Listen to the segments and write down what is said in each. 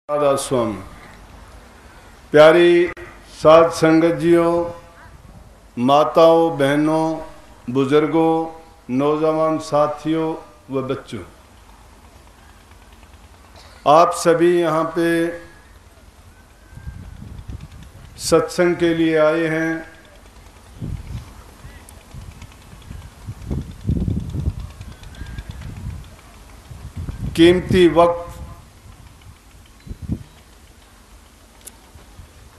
राधा स्वामी। प्यारी साध संगत जियों, माताओं, बहनों, बुजुर्गों, नौजवान साथियों व बच्चों, आप सभी यहाँ पे सत्संग के लिए आए हैं। कीमती वक्त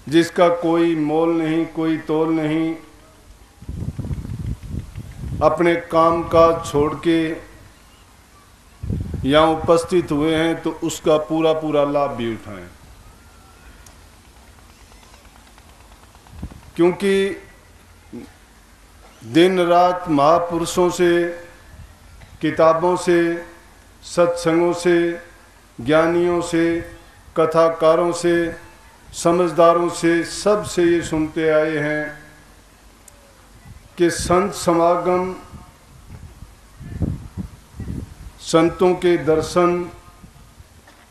जिसका कोई मोल नहीं, कोई तोल नहीं, अपने काम काज छोड़ के यहाँ उपस्थित हुए हैं तो उसका पूरा पूरा लाभ भी उठाएं। क्योंकि दिन रात महापुरुषों से, किताबों से, सत्संगों से, ज्ञानियों से, कथाकारों से, समझदारों से, सब से ये सुनते आए हैं कि संत समागम, संतों के दर्शन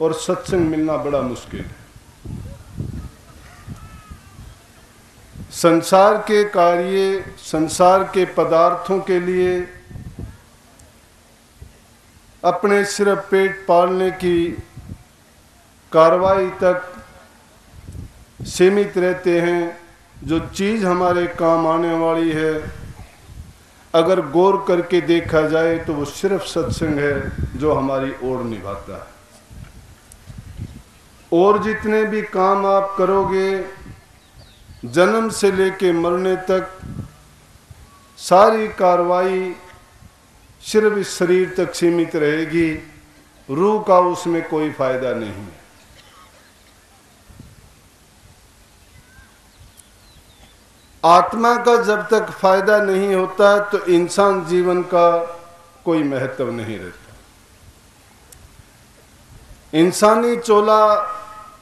और सत्संग मिलना बड़ा मुश्किल है। संसार के कार्य, संसार के पदार्थों के लिए अपने सिर्फ पेट पालने की कार्रवाई तक सीमित रहते हैं। जो चीज़ हमारे काम आने वाली है, अगर गौर करके देखा जाए तो वो सिर्फ सत्संग है जो हमारी ओर निभाता है। और जितने भी काम आप करोगे, जन्म से लेके मरने तक सारी कार्रवाई सिर्फ इस शरीर तक सीमित रहेगी। रूह का उसमें कोई फायदा नहीं है। आत्मा का जब तक फायदा नहीं होता तो इंसान जीवन का कोई महत्व नहीं रहता। इंसानी चोला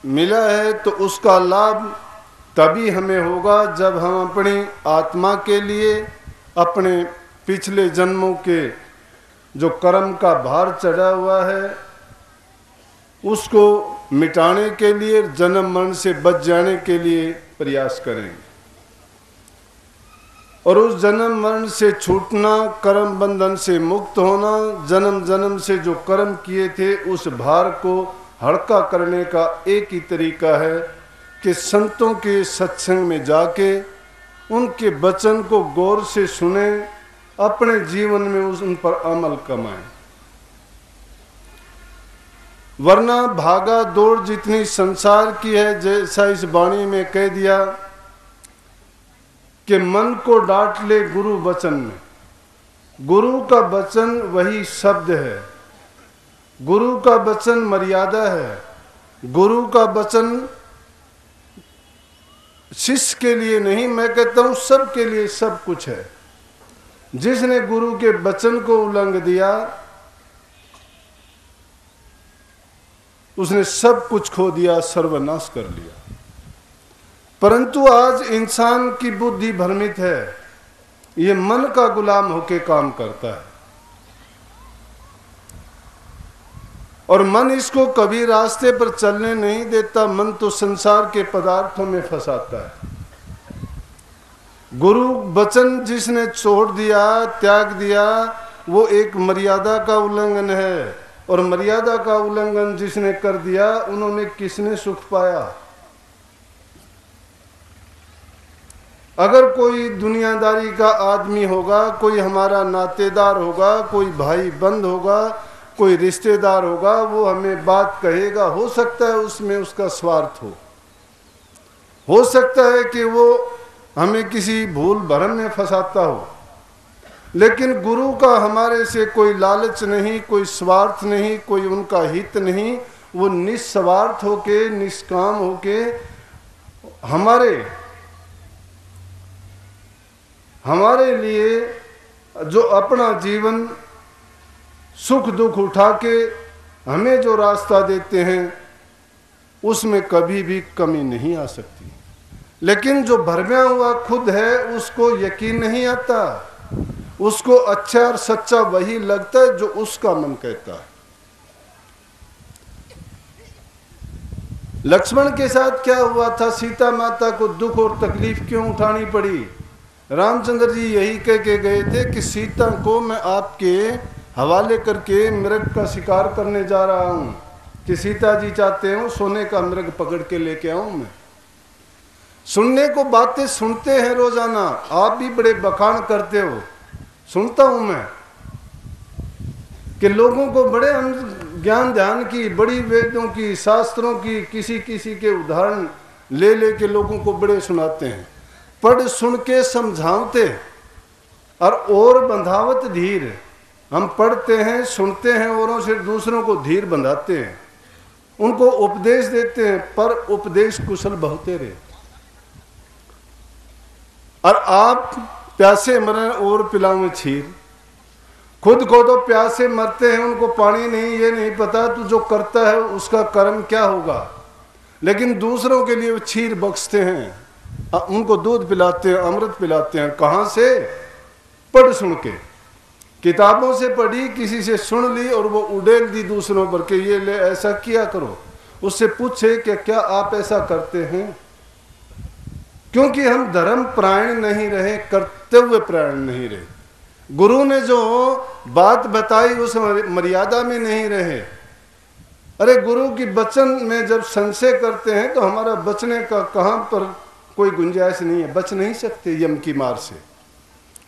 मिला है तो उसका लाभ तभी हमें होगा जब हम अपनी आत्मा के लिए अपने पिछले जन्मों के जो कर्म का भार चढ़ा हुआ है उसको मिटाने के लिए, जन्म मरण से बच जाने के लिए प्रयास करेंगे। और उस जन्म मरण से छूटना, कर्म बंधन से मुक्त होना, जन्म जन्म से जो कर्म किए थे उस भार को हल्का करने का एक ही तरीका है कि संतों के सत्संग में जाके उनके वचन को गौर से सुने, अपने जीवन में उन पर अमल कमाएं। वरना भागा दौड़ जितनी संसार की है, जैसा इस वाणी में कह दिया कि मन को डांट ले गुरु वचन में। गुरु का वचन वही शब्द है, गुरु का वचन मर्यादा है, गुरु का वचन शिष्य के लिए नहीं, मैं कहता हूं सब के लिए सब कुछ है। जिसने गुरु के वचन को उल्लंघ दिया उसने सब कुछ खो दिया, सर्वनाश कर लिया। परंतु आज इंसान की बुद्धि भ्रमित है, ये मन का गुलाम होके काम करता है और मन इसको कभी रास्ते पर चलने नहीं देता। मन तो संसार के पदार्थों में फंसाता है। गुरु वचन जिसने छोड़ दिया, त्याग दिया, वो एक मर्यादा का उल्लंघन है। और मर्यादा का उल्लंघन जिसने कर दिया, उन्होंने किसने सुख पाया? अगर कोई दुनियादारी का आदमी होगा, कोई हमारा नातेदार होगा, कोई भाई बंद होगा, कोई रिश्तेदार होगा, वो हमें बात कहेगा, हो सकता है उसमें उसका स्वार्थ हो सकता है कि वो हमें किसी भूल भरम में फंसाता हो। लेकिन गुरु का हमारे से कोई लालच नहीं, कोई स्वार्थ नहीं, कोई उनका हित नहीं। वो निस्वार्थ होके, निष्काम होके हमारे लिए जो अपना जीवन सुख दुख उठा के हमें जो रास्ता देते हैं उसमें कभी भी कमी नहीं आ सकती। लेकिन जो भरमाया हुआ खुद है उसको यकीन नहीं आता, उसको अच्छा और सच्चा वही लगता है जो उसका मन कहता है। लक्ष्मण के साथ क्या हुआ था, सीता माता को दुख और तकलीफ क्यों उठानी पड़ी? रामचंद्र जी यही कह के गए थे कि सीता को मैं आपके हवाले करके मृग का शिकार करने जा रहा हूं, कि सीता जी चाहते हो सोने का मृग पकड़ के लेके आऊं मैं। सुनने को बातें सुनते हैं रोजाना, आप भी बड़े बखान करते हो, सुनता हूं मैं कि लोगों को बड़े ज्ञान ध्यान की, बड़ी वेदों की, शास्त्रों की, किसी किसी के उदाहरण ले लेके लोगों को बड़े सुनाते हैं। पढ़ सुन के समझावते और बंधावत धीर। हम पढ़ते हैं, सुनते हैं, औरों से दूसरों को धीर बंधाते हैं, उनको उपदेश देते हैं, पर उपदेश कुशल बहुते रहे। और आप प्यासे मरे और पिलाओ छीर। खुद को तो प्यासे मरते हैं, उनको पानी नहीं, ये नहीं पता तो जो करता है उसका कर्म क्या होगा, लेकिन दूसरों के लिए वो छीर बख्शते हैं, उनको दूध पिलाते हैं, अमृत पिलाते हैं। कहाँ से? पढ़ सुन के, किताबों से पढ़ी, किसी से सुन ली और वो उड़ेल दी दूसरों पर के ये ले ऐसा किया करो। उससे पूछे कि क्या आप ऐसा करते हैं? क्योंकि हम धर्म परायण नहीं रहे, कर्तव्य परायण नहीं रहे। गुरु ने जो बात बताई उस मर्यादा में नहीं रहे। अरे गुरु की वचन में जब संशय करते हैं तो हमारा बचने का कहां पर कोई गुंजाइश नहीं है, बच नहीं सकते यम की मार से।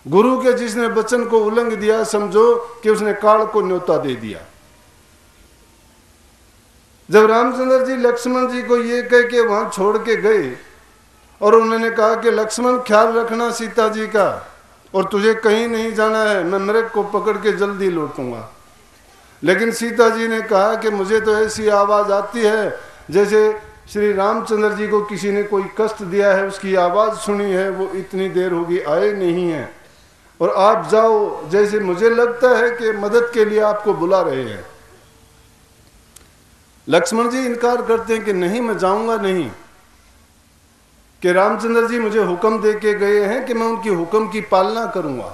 गुरु के जिसने वचन को उल्लंघ दिया, समझो कि उसने काल को न्योता दे दिया। जब रामचंद्र जी लक्ष्मण जी को ये कह के वहां छोड़ के गए और उन्होंने कहा कि लक्ष्मण ख्याल रखना सीता जी का, और तुझे कहीं नहीं जाना है, मैं मृग को पकड़ के जल्दी लौटूंगा। लेकिन सीता जी ने कहा कि मुझे तो ऐसी आवाज आती है जैसे श्री रामचंद्र जी को किसी ने कोई कष्ट दिया है, उसकी आवाज सुनी है, वो इतनी देर होगी आए नहीं है, और आप जाओ, जैसे मुझे लगता है कि मदद के लिए आपको बुला रहे हैं। लक्ष्मण जी इनकार करते हैं कि नहीं, मैं जाऊंगा नहीं, कि रामचंद्र जी मुझे हुक्म दे के गए हैं कि मैं उनकी हुक्म की पालना करूंगा।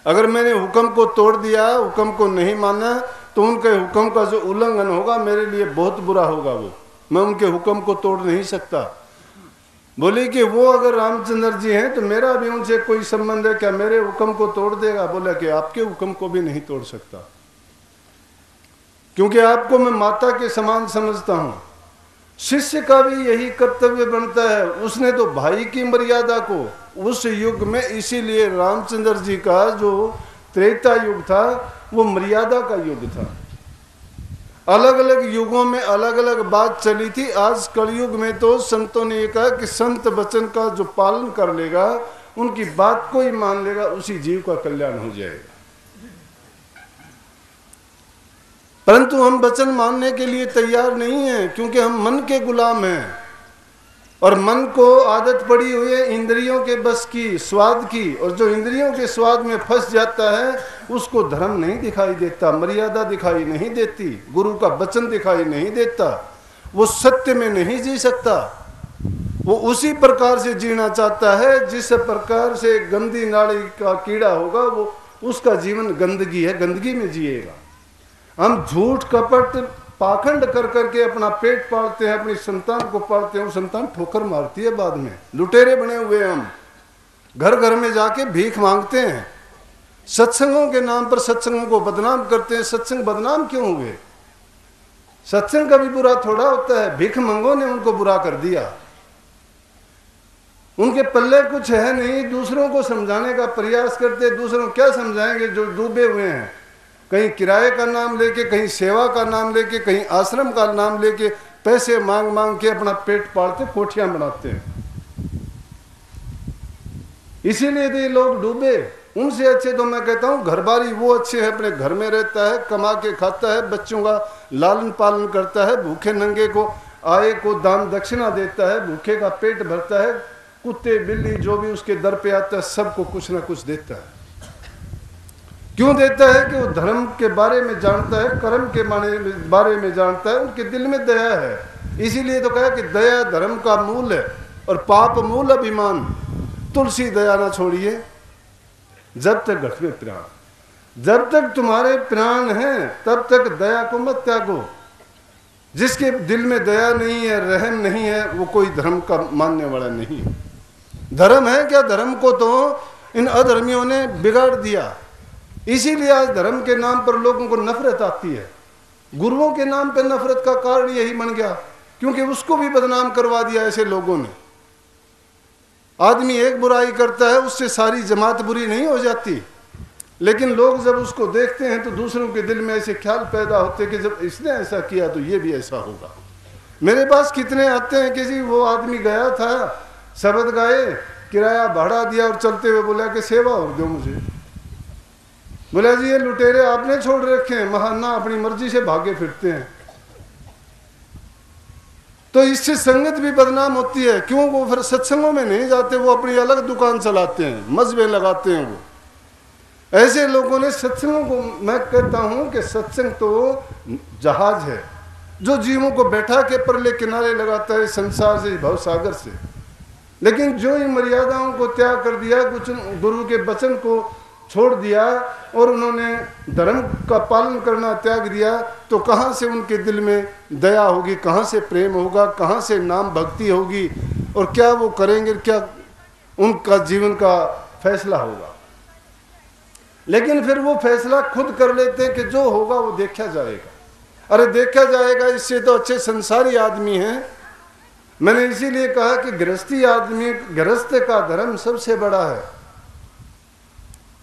अगर मैंने हुक्म को तोड़ दिया, हुक्म को नहीं माना, तो उनके हुक्म का जो उल्लंघन होगा मेरे लिए बहुत बुरा होगा। वो मैं उनके हुक्म को तोड़ नहीं सकता। बोले कि वो अगर रामचंद्र जी हैं तो मेरा भी उनसे कोई संबंध है क्या, मेरे हुक्म को तोड़ देगा? बोला कि आपके हुक्म को भी नहीं तोड़ सकता, क्योंकि आपको मैं माता के समान समझता हूं। शिष्य का भी यही कर्तव्य बनता है। उसने तो भाई की मर्यादा को उस युग में, इसीलिए रामचंद्र जी का जो त्रेता युग था वो मर्यादा का युग था। अलग अलग युगों में अलग अलग बात चली थी। आज कलयुग में तो संतों ने ये कहा कि संत वचन का जो पालन कर लेगा, उनकी बात को ही मान लेगा, उसी जीव का कल्याण हो जाएगा। परंतु हम वचन मानने के लिए तैयार नहीं हैं, क्योंकि हम मन के गुलाम हैं, और मन को आदत पड़ी हुई है इंद्रियों के बस की, स्वाद की, और जो इंद्रियों के स्वाद में फंस जाता है उसको धर्म नहीं दिखाई देता, मर्यादा दिखाई नहीं देती, गुरु का वचन दिखाई नहीं देता, वो सत्य में नहीं जी सकता। वो उसी प्रकार से जीना चाहता है जिस प्रकार से गंदी नाली का कीड़ा होगा, वो उसका जीवन गंदगी है, गंदगी में जिएगा। हम झूठ कपट पाखंड कर करके अपना पेट पालते हैं, अपनी संतान को पालते हैं, वो संतान ठोकर मारती है बाद में। लुटेरे बने हुए हम घर घर में जाके भीख मांगते हैं, सत्संगों के नाम पर सत्संगों को बदनाम करते हैं। सत्संग बदनाम क्यों हुए? सत्संग का भी बुरा थोड़ा होता है, भीख मंगों ने उनको बुरा कर दिया। उनके पल्ले कुछ है नहीं, दूसरों को समझाने का प्रयास करते। दूसरों क्या समझाएंगे जो डूबे हुए हैं, कहीं किराए का नाम लेके, कहीं सेवा का नाम लेके, कहीं आश्रम का नाम लेके पैसे मांग मांग के अपना पेट पालते, कोठियां बनाते हैं। इसीलिए तो ये लोग डूबे। उनसे अच्छे तो मैं कहता हूं घरबारी वो अच्छे है, अपने घर में रहता है, कमा के खाता है, बच्चों का लालन पालन करता है, भूखे नंगे को आए को दान दक्षिणा देता है, भूखे का पेट भरता है, कुत्ते बिल्ली जो भी उसके दर पे आता है सबको कुछ ना कुछ देता है। क्यों देता है? कि वो धर्म के बारे में जानता है, कर्म के बारे में जानता है, उनके दिल में दया है। इसीलिए तो कहा कि दया धर्म का मूल है और पाप मूल अभिमान। तुलसी दया ना छोड़िए जब तक घटवे प्राण। जब तक तुम्हारे प्राण हैं तब तक दया को मत त्यागो। जिसके दिल में दया नहीं है, रहम नहीं है, वो कोई धर्म का मानने वाला नहीं है। धर्म है क्या? धर्म को तो इन अधर्मियों ने बिगाड़ दिया। इसीलिए आज धर्म के नाम पर लोगों को नफरत आती है। गुरुओं के नाम पर नफरत का कारण यही बन गया, क्योंकि उसको भी बदनाम करवा दिया ऐसे लोगों ने। आदमी एक बुराई करता है, उससे सारी जमात बुरी नहीं हो जाती, लेकिन लोग जब उसको देखते हैं तो दूसरों के दिल में ऐसे ख्याल पैदा होते कि जब इसने ऐसा किया तो ये भी ऐसा होगा। मेरे पास कितने आते हैं कि जी वो आदमी गया था, शब्द गाए, किराया भाड़ा दिया और चलते हुए बोला कि सेवा और दो मुझे। बोला जी ये लुटेरे आपने छोड़ रखे हैं, महाना अपनी मर्जी से भागे फिरते हैं। तो इससे संगत भी बदनाम होती है। क्यों? वो फिर सत्संगों में नहीं जाते, वो अपनी अलग दुकान चलाते हैं, मजबे लगाते हैं। वो ऐसे लोगों ने सत्संगों को, मैं कहता हूं कि सत्संग तो जहाज है जो जीवों को बैठा के परले किनारे लगाता है संसार से, भव सागर से। लेकिन जो इन मर्यादाओं को त्याग कर दिया, कुछ गुरु के वचन को छोड़ दिया और उन्होंने धर्म का पालन करना त्याग दिया, तो कहाँ से उनके दिल में दया होगी, कहाँ से प्रेम होगा, कहाँ से नाम भक्ति होगी, और क्या वो करेंगे, क्या उनका जीवन का फैसला होगा। लेकिन फिर वो फैसला खुद कर लेते हैं कि जो होगा वो देखा जाएगा। अरे देखा जाएगा, इससे तो अच्छे संसारी आदमी हैं। मैंने इसीलिए कहा कि गृहस्थी आदमी, गृहस्थ का धर्म सबसे बड़ा है।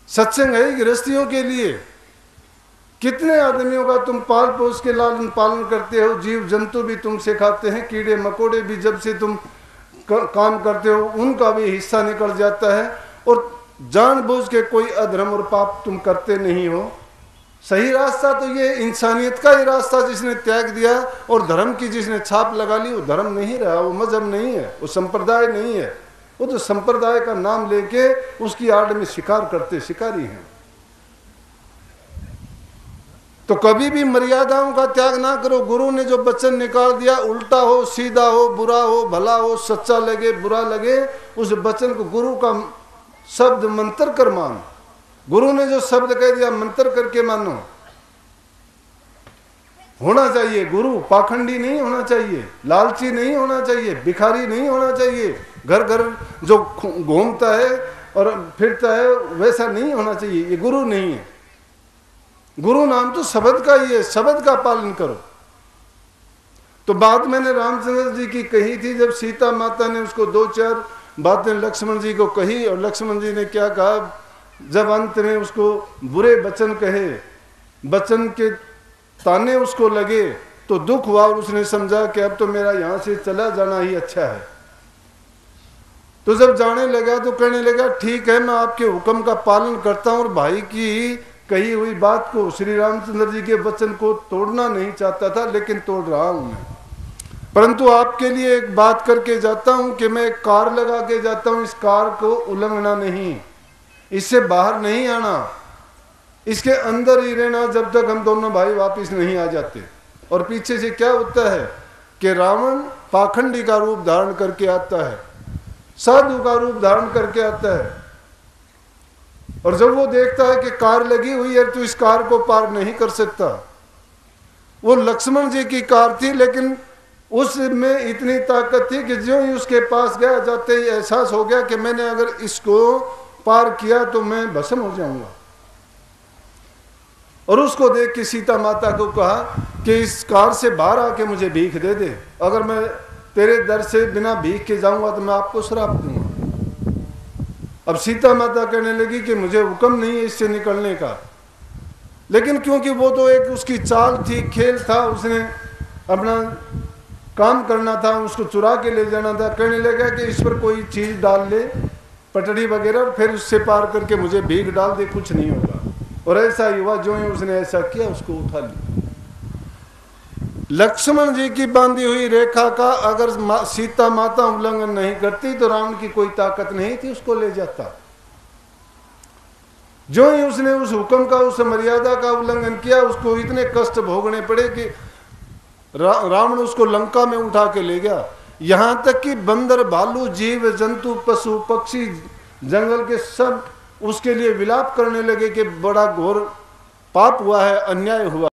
सत्संग है गृहस्थियों के लिए। कितने आदमियों का तुम पाल पोस के लालन पालन करते हो, जीव जंतु भी तुम सिखाते हैं, कीड़े मकोड़े भी जब से तुम काम करते हो उनका भी हिस्सा निकल जाता है, और जानबूझ के कोई अधर्म और पाप तुम करते नहीं हो। सही रास्ता तो ये इंसानियत का ही रास्ता जिसने त्याग दिया, और धर्म की जिसने छाप लगा ली, वो धर्म नहीं रहा, वो मजहब नहीं है, वो संप्रदाय नहीं है। वो तो संप्रदाय का नाम लेके उसकी आड़ में शिकार करते शिकारी हैं। तो कभी भी मर्यादाओं का त्याग ना करो। गुरु ने जो वचन निकाल दिया, उल्टा हो, सीधा हो, बुरा हो, भला हो, सच्चा लगे, बुरा लगे, उस वचन को गुरु का शब्द मंत्र कर मान। गुरु ने जो शब्द कह दिया मंत्र करके मानो। होना चाहिए गुरु पाखंडी नहीं होना चाहिए, लालची नहीं होना चाहिए, भिखारी नहीं होना चाहिए, घर घर जो घूमता है और फिरता है वैसा नहीं होना चाहिए। ये गुरु नहीं है। गुरु नाम तो शब्द का ही है, शब्द का पालन करो। तो बात मैंने रामचंद्र जी की कही थी, जब सीता माता ने उसको दो चार बातें लक्ष्मण जी को कही, और लक्ष्मण जी ने क्या कहा, जब अंत में उसको बुरे वचन कहे, वचन के ताने उसको लगे, तो दुख हुआ और उसने समझा कि अब तो मेरा यहां से चला जाना ही अच्छा है। तो जब जाने लगा तो कहने लगा, ठीक है मैं आपके हुक्म का पालन करता हूं, और भाई की कही हुई बात को, श्री रामचंद्र जी के वचन को तोड़ना नहीं चाहता था, लेकिन तोड़ रहा हूं मैं। परंतु आपके लिए एक बात करके जाता हूं कि मैं एक कार लगा के जाता हूं, इस कार को उल्लंघना नहीं, इससे बाहर नहीं आना, इसके अंदर ही रहना जब तक हम दोनों भाई वापस नहीं आ जाते। और पीछे से क्या होता है कि रावण पाखंडी का रूप धारण करके आता है, साधु का रूप धारण करके आता है, और जब वो देखता है कि कार लगी हुई है तो इस कार को पार नहीं कर सकता। वो लक्ष्मण जी की कार थी, लेकिन उसमें इतनी ताकत थी कि जो ही उसके पास गया, जाते ही एहसास हो गया कि मैंने अगर इसको पार किया तो मैं भस्म हो जाऊंगा। और उसको देख के सीता माता को कहा कि इस कार से बाहर आके मुझे भीख दे दे, अगर मैं तेरे दर से बिना भीख के जाऊंगा तो मैं आपको श्राप दूंगा। अब सीता माता कहने लगी कि मुझे हुक्म नहीं है इससे निकलने का, लेकिन क्योंकि वो तो एक उसकी चाल थी, खेल था, उसने अपना काम करना था, उसको चुरा के ले जाना था। कहने लगा कि इस पर कोई चीज डाल ले, पटड़ी वगैरह, फिर उससे पार करके मुझे भीख डाल दे, कुछ नहीं होगा। और ऐसा ही हुआ, जो ही उसने ऐसा किया उसको उठा लिया। लक्ष्मण जी की बांधी हुई रेखा का अगर सीता माता उल्लंघन नहीं करती तो रावण की कोई ताकत नहीं थी उसको ले जाता। जो ही उसने उस हुक्म का, उस मर्यादा का उल्लंघन किया, उसको इतने कष्ट भोगने पड़े कि रावण उसको लंका में उठा के ले गया। यहां तक कि बंदर, भालू, जीव जंतु, पशु पक्षी, जंगल के सब उसके लिए विलाप करने लगे कि बड़ा घोर पाप हुआ है, अन्याय हुआ।